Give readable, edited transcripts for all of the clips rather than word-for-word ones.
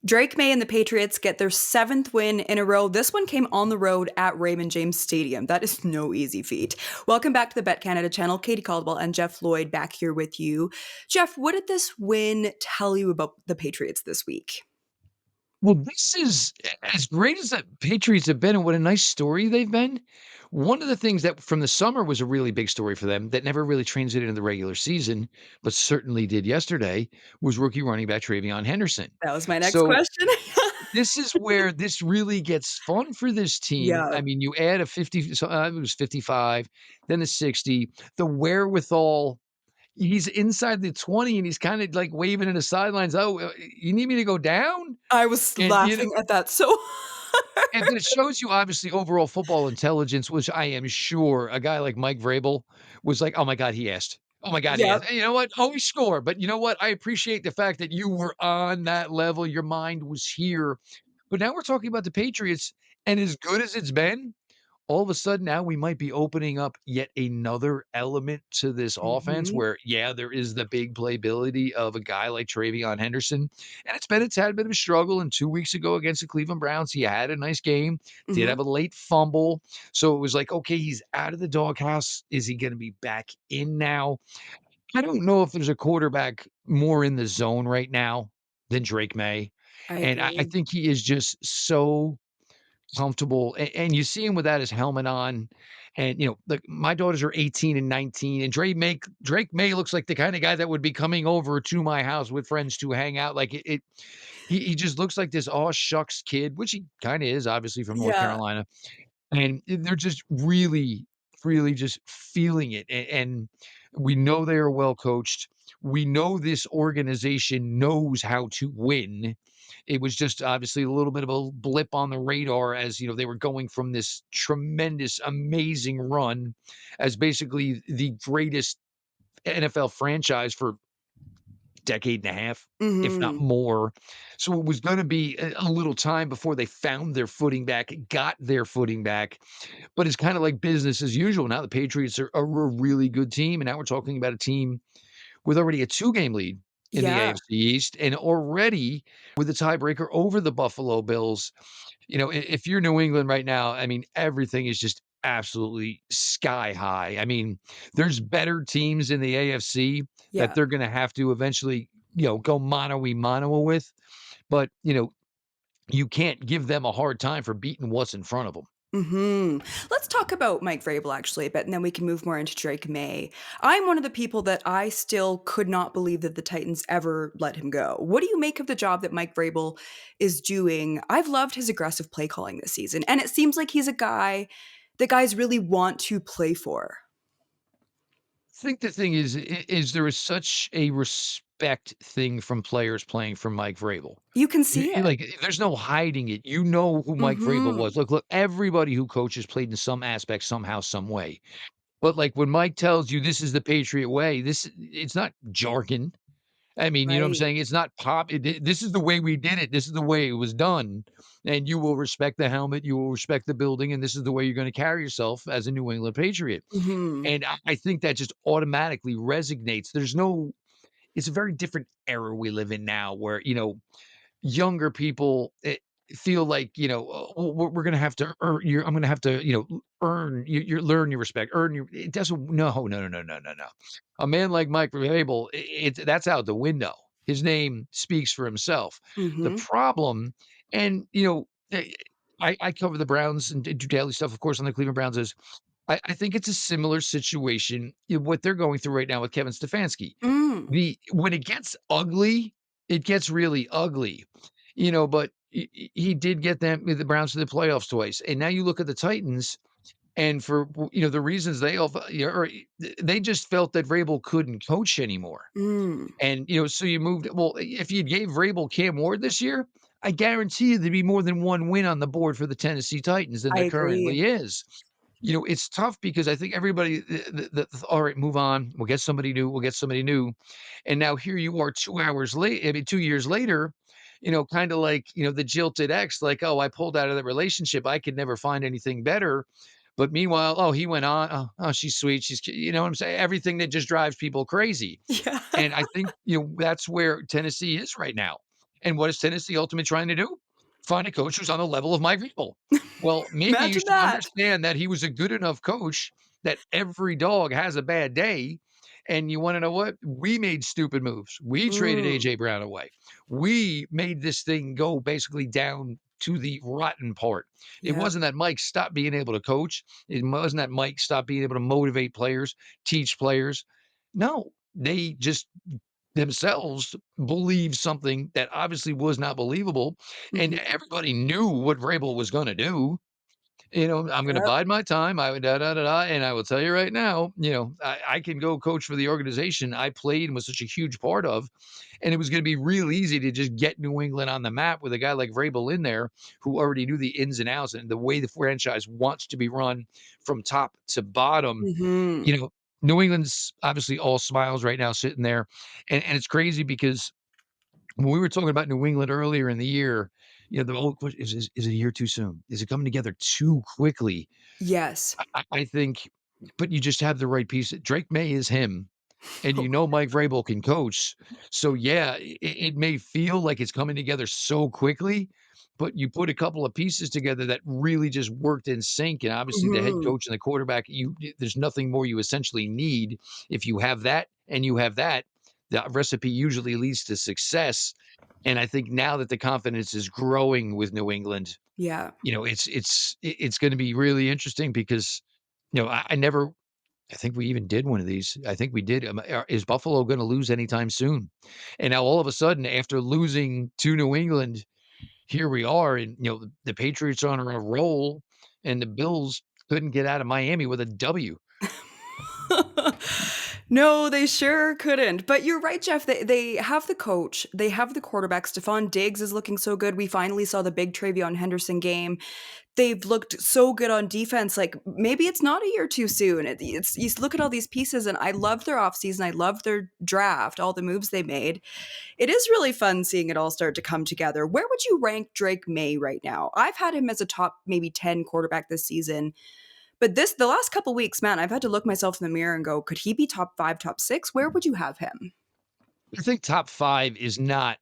Drake May and the Patriots get their 7th win in a row. This one came on the road at Raymond James Stadium. That is no easy feat. Welcome back to the BetCanada channel. Katie Caldwell and Jeff Lloyd back here with you. Jeff, what did this win tell you about the Patriots this week? Well, this is as great as the Patriots have been and what a nice story they've been. One of the things that from the summer was a really big story for them that never really translated into the regular season, but certainly did yesterday, was rookie running back Travion Henderson. That was my next So question. this is where this really gets fun for this team. Yeah, I mean, you add a 50, so it was 55, then the 60, the wherewithal. He's inside the 20 and he's kind of like waving in the sidelines. Oh, you need me to go down? I was And you know, laughing at that so and then it shows you obviously overall football intelligence, which I am sure a guy like Mike Vrabel was like, "Oh my god, he asked. Oh my god, he Yep. asked." And you know what? Always score, but you know what? I appreciate the fact that you were on that level. Your mind was here. But now we're talking about the Patriots, and as good as it's been, all of a sudden now we might be opening up yet another element to this offense Mhm, where, yeah, there is the big playability of a guy like Travion Henderson. And it's been a tad bit of a struggle. And 2 weeks ago against the Cleveland Browns, he had a nice game, did mhm. have a late fumble. So it was like, okay, he's out of the doghouse. Is he going to be back in now? I don't know if there's a quarterback more in the zone right now than Drake May. I And I agree. think he is just so comfortable, and you see him without his helmet on, and, like, my daughters are 18 and 19, and Drake May looks like the kinda guy that would be coming over to my house with friends to hang out, like, he just looks like this aw shucks kid, which he kinda is, obviously, from North Yeah. Carolina, and they're just really, really just feeling it, and we know they are well coached. We know this organization knows how to win. It was just obviously a little bit of a blip on the radar as, they were going from this tremendous, amazing run as basically the greatest NFL franchise for decade and a half, if not Mhm. more. So it was gonna be a little time before they found their footing back, got their footing back, but it's kinda like business as usual. Now the Patriots are a really good team, and now we're talking about a team with already a two-game lead in the Yeah. AFC East and already with a tiebreaker over the Buffalo Bills. If you're New England right now, I mean, everything is just absolutely sky high. I mean, there's better teams in the AFC that Yeah. they're gonna have to eventually, go mano-a-mano with, but, you can't give them a hard time for beating what's in front of them. Mhm. Let's talk about Mike Vrabel actually a bit, and then we can move more into Drake May. I'm one of the people that I still could not believe that the Titans ever let him go. What do you make of the job that Mike Vrabel is doing? I've loved his aggressive play calling this season, and it seems like he's a guy that guys really want to play for. I think the thing is there is such a respect thing from players playing for Mike Vrabel. You can see it. Like, there's no hiding it. You know who Mike Vrabel Mhm. was. Look, everybody who coaches played in some aspect, somehow, some way. But, like, when Mike tells you this is the Patriot way, it's not jargon. I mean, you know what I'm Right. saying? It's not this is the way we did it. This is the way it was done. And you will respect the helmet, you will respect the building, and this is the way you're gonna carry yourself as a New England Patriot. Mhm. And I think that just automatically resonates. It's a very different era we live in now where, younger people, feel like, "Oh, we're gonna have to I'm gonna have to, earn you learn your respect, earn your." It doesn't. No, no, no, no, no, no, no. A man like Mike Vrabel, that's out the window. His name speaks for himself. The Mhm. problem, and, I cover the Browns and do daily stuff, of course, on the Cleveland Browns is I think it's a similar situation, what they're going through right now with Kevin Stefanski. Mm. When it gets ugly, it gets really ugly, but he did get the Browns to the playoffs twice, and now you look at the Titans, and for the reasons they just felt that Vrabel couldn't coach anymore, Mm. and so you moved. Well, if you gave Vrabel Cam Ward this year, I guarantee you there'd be more than one win on the board for the Tennessee Titans than I there agree. currently is. It's tough because I think everybody, all right, move on. We'll get somebody new. We'll get somebody new. And now here you are 2 hours late. I mean, 2 years later, kind of like, the jilted ex, like, oh, I pulled out of the relationship. I could never find anything better. But meanwhile, oh, he went on. Oh, she's sweet. You know what I'm saying? Everything that just drives people crazy. Yeah. And I think, that's where Tennessee is right now. And what is Tennessee ultimately trying to do? Find a coach who's on the level of Mike Vrabel. Well, maybe you Imagine should that. understand that he was a good enough coach that every dog has a bad day. And you wanna know what? We made stupid moves. We traded Mm, AJ Brown away. We made this thing go basically down to the rotten part. It yeah. wasn't that Mike stopped being able to coach. It wasn't that Mike stopped being able to motivate players, teach players. No, they just themselves believed something that obviously was not believable, and Mhm. everybody knew what Vrabel was gonna do. I'm gonna Yep. bide my time. I da da da da, and I will tell you right now, I can go coach for the organization I played and was such a huge part of, and it was gonna be real easy to just get New England on the map with a guy like Vrabel in there who already knew the ins and outs and the way the franchise wants to be run from top to bottom. Mhm. You know, New England's obviously all smiles right now sitting there, and it's crazy because when we were talking about New England earlier in the year, the old question is it a year too soon? Is it coming together too quickly? Yes. I think, but you just have the right piece. Drake May is him, and Mike Vrabel can coach. So yeah, it may feel like it's coming together so quickly, but you put a couple of pieces together that really just worked in sync. And obviously, the head Mhm. coach and the quarterback, there's nothing more you essentially need if you have that and you have that. The recipe usually leads to success. And I think now that the confidence is growing with New England, Yeah. it's going to be really interesting because I never I think we even did one of these. I think we did. Is Buffalo going to lose anytime soon? And now all of a sudden, after losing to New England, here we are, and the Patriots are on a roll, and the Bills couldn't get out of Miami with a W. No, they sure couldn't. But you're right, Jeff. They have the coach, they have the quarterback. Stephon Diggs is looking so good. We finally saw the big Travion Henderson game. They've looked so good on defense. Like maybe it's not a year too soon. It's you look at all these pieces, and I love their offseason. I love their draft, all the moves they made. It is really fun seeing it all start to come together. Where would you rank Drake May right now? I've had him as a top maybe 10 quarterback this season. But the last couple weeks, man, I've had to look myself in the mirror and go, could he be top 5, top 6? Where would you have him? I think top 5 is not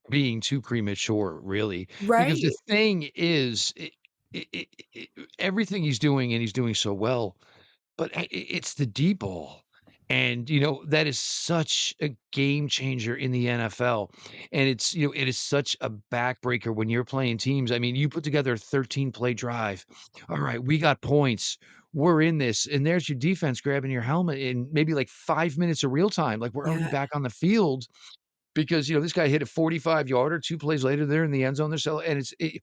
being too premature, really, because the Right. thing is, everything he's doing, and he's doing so well. But it's the deep ball, and, that is such a game changer in the NFL, and it is such a backbreaker when you're playing teams. I mean, you put together a 13-play drive. Alright, we got points. We're in this, and there's your defense grabbing your helmet in maybe, like, 5 minutes of real time, like, we're already Yeah. back on the field because, this guy hit a 45-yarder, 2 plays later, they're in the end zone, they're still and it's it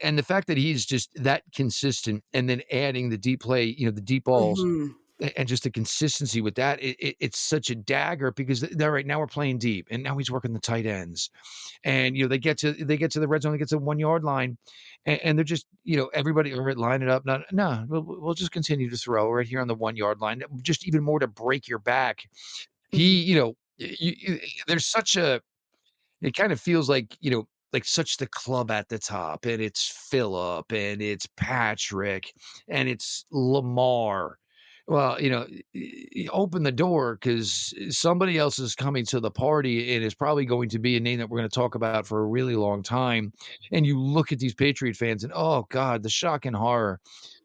and the fact that he's just that consistent and then adding the deep play, the deep balls Mhm. and just the consistency with that, it's such a dagger because they're right now we're playing deep, and now he's working the tight ends, and they get to the red zone, they get to the 1 yard line, and they're just everybody all right, line it up, no, no, we'll just continue to throw right here on the 1 yard line, just even more to break your back. Mhm. He, there's such a it kind of feels like such the club at the top, and it's Philip, and it's Patrick, and it's Lamar. Well, open the door because somebody else is coming to the party, and it's probably going to be a name that we're going to talk about for a really long time. And you look at these Patriot fans, and oh God, the shock and horror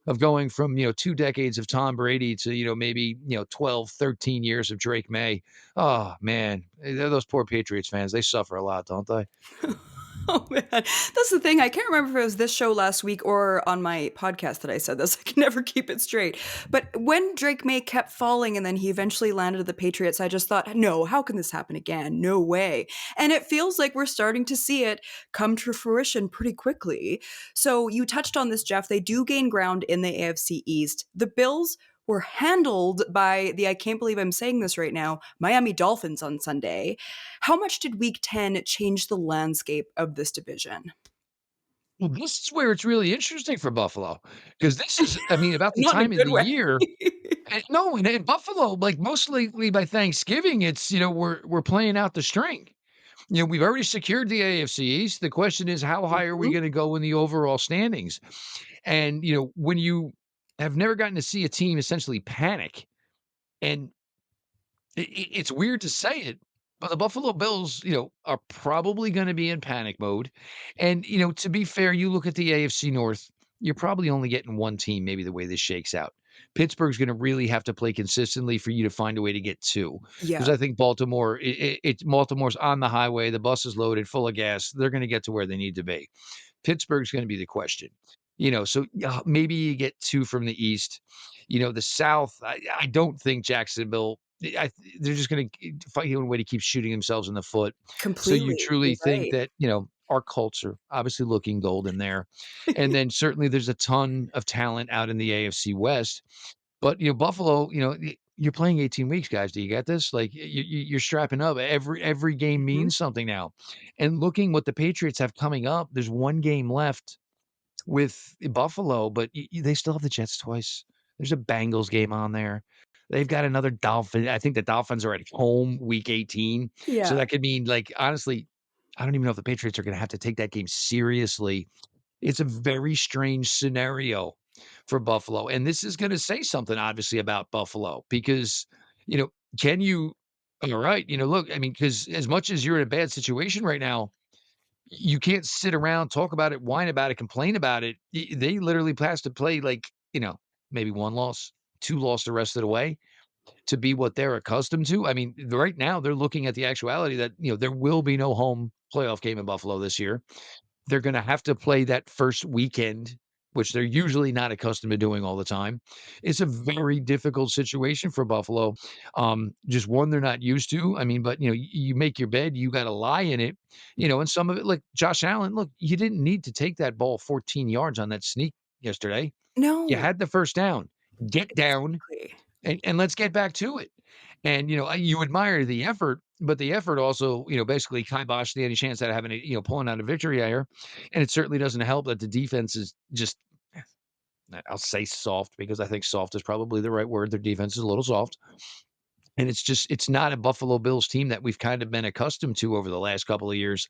of going from 2 decades of Tom Brady to maybe 12, 13 years of Drake May. Oh man, those poor Patriots fans, they suffer a lot, don't they? Oh man, that's the thing. I can't remember if it was this show last week or on my podcast that I said this. I can never keep it straight. But when Drake May kept falling and then he eventually landed at the Patriots, I just thought, no, how can this happen again? No way. And it feels like we're starting to see it come to fruition pretty quickly. So you touched on this, Jeff. They do gain ground in the AFC East. The Bills were handled by the, I can't believe I'm saying this right now, Miami Dolphins on Sunday. How much did week 10 change the landscape of this division? Well, this is where it's really interesting for Buffalo because this is, I mean, about the Not in a time of good the way. year. And no, and in Buffalo, like most lately by Thanksgiving, it's we're playing out the string. We've already secured the AFC East. The question is, how high are we Mhm. going to go in the overall standings? And when you have never gotten to see a team essentially panic, and it's weird to say it, But the Buffalo Bills, are probably gonna be in panic mode, and, to be fair, you look at the AFC North, you're probably only getting 1 team maybe the way this shakes out. Pittsburgh's gonna really have to play consistently for you to find a way to get 2, because Yeah, I think Baltimore, it's Baltimore's on the highway, the bus is loaded, full of gas, they're gonna get to where they need to be. Pittsburgh's gonna be the question. So, yeah, maybe you get 2 from the East. The South, I don't think Jacksonville they're just gonna find a way to keep shooting themselves in the foot. So you completely. truly You're think right. that, our Colts are obviously looking golden there. And then certainly there's a ton of talent out in the AFC West. But, Buffalo, you're playing 18 weeks, guys. Do you get this? Like you're strapping up. Every game Mhm. means something now. And looking what the Patriots have coming up, there's one game left with Buffalo, but they still have the Jets twice. There's a Bengals game on there. They've got another Dolphin. I think the Dolphins are at home week 18. So Yeah. that could mean, like, honestly, I don't even know if the Patriots are going to have to take that game seriously. It's a very strange scenario for Buffalo. And this is going to say something, obviously, about Buffalo because, you know, can you, all right, look, I mean, because as much as you're in a bad situation right now, you can't sit around, talk about it, whine about it, complain about it. They literally has to play like, maybe 1 loss, 2 loss the rest of the way to be what they're accustomed to. I mean, right now they're looking at the actuality that, there will be no home playoff game in Buffalo this year. They're gonna have to play that first weekend, which they're usually not accustomed to doing all the time. It's a very difficult situation for Buffalo. Just one they're not used to. I mean, but, you make your bed, you gotta lie in it, and some of it like Josh Allen, look, you didn't need to take that ball 14 yards on that sneak yesterday. You No, had the first down. Get down exactly. and let's get back to it. And, you admire the effort, but the effort also, basically kiboshed any chance at having a, pulling out a victory here. And it certainly doesn't help that the defense is just, I'll say soft because I think soft is probably the right word. Their defense is a little soft. And it's not a Buffalo Bills team that we've kind of been accustomed to over the last couple of years.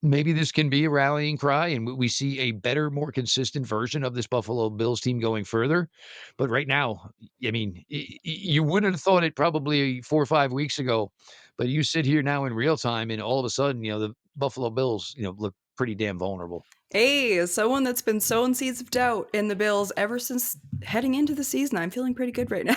Maybe this can be a rallying cry and we see a better, more consistent version of this Buffalo Bills team going further. But right now, I mean, you wouldn't have thought it probably 4 or 5 weeks ago, but you sit here now in real time and all of a sudden, the Buffalo Bills, look pretty damn vulnerable. Hey, as someone that's been sowing seeds of doubt in the Bills ever since heading into the season, I'm feeling pretty good right now.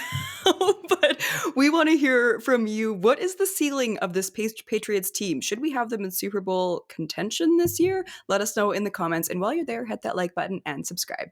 But we want to hear from you. What is the ceiling of this Patriots team? Should we have them in Super Bowl contention this year? Let us know in the comments. And while you're there, hit that like button and subscribe.